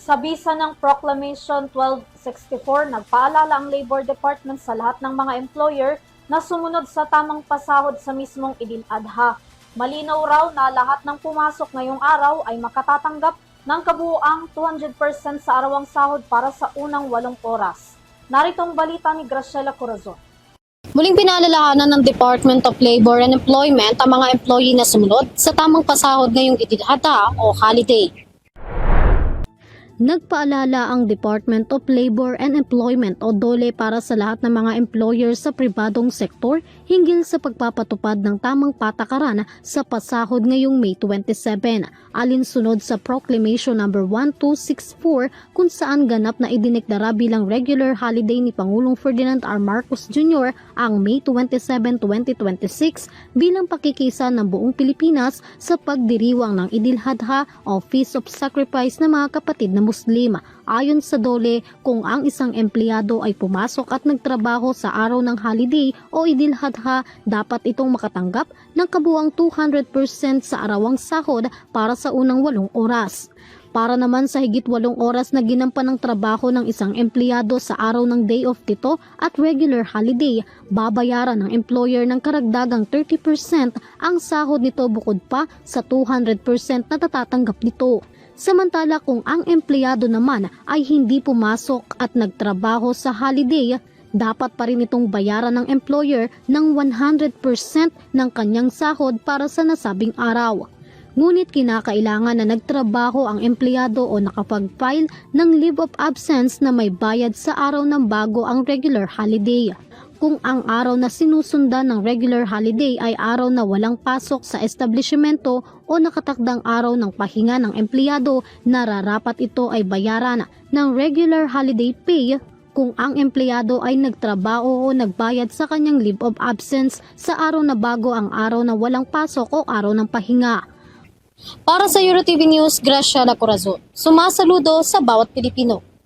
Sa bisa ng Proclamation 1264, nagpaalala ang Labor Department sa lahat ng mga employer na sumunod sa tamang pasahod sa mismong Idil Adha. Malinaw raw na lahat ng pumasok ngayong araw ay makatatanggap ng kabuuang 200% sa arawang sahod para sa unang 8 oras. Narito ang balita ni Graciela Corazon. Muling pinaalalahanan ng Department of Labor and Employment ang mga employee na sumunod sa tamang pasahod ngayong Idil Adha o holiday. Nagpaalala ang Department of Labor and Employment o DOLE para sa lahat ng mga employer sa pribadong sektor hinggil sa pagpapatupad ng tamang patakaran sa pasahod ngayong May 27, alinsunod sa Proclamation No. 1264 kung saan ganap na idineklara bilang regular holiday ni Pangulong Ferdinand R. Marcos Jr. ang May 27, 2026 bilang pakikisa ng buong Pilipinas sa pagdiriwang ng Idil Adha o Feast of Sacrifice ng mga kapatid na Muslim. Ayon sa DOLE, kung ang isang empleyado ay pumasok at nagtrabaho sa araw ng holiday o Idil Adha, dapat itong makatanggap ng kabuuang 200% sa arawang sahod para sa unang 8 oras. Para naman sa higit 8 oras na ginampan ng trabaho ng isang empleyado sa araw ng day off nito at regular holiday, babayaran ng employer ng karagdagang 30% ang sahod nito bukod pa sa 200% na natatanggap nito. Samantala kung ang empleyado naman ay hindi pumasok at nagtrabaho sa holiday, dapat pa rin itong bayaran ng employer ng 100% ng kanyang sahod para sa nasabing araw. Ngunit kinakailangan na nagtrabaho ang empleyado o nakapag-file ng leave of absence na may bayad sa araw ng bago ang regular holiday. Kung ang araw na sinusundan ng regular holiday ay araw na walang pasok sa establishmento o nakatakdang araw ng pahinga ng empleyado, nararapat ito ay bayaran ng regular holiday pay kung ang empleyado ay nagtrabaho o nagbayad sa kanyang leave of absence sa araw na bago ang araw na walang pasok o araw ng pahinga. Para sa EuroTV News, Graciela Corazon, sumasaludo sa bawat Pilipino.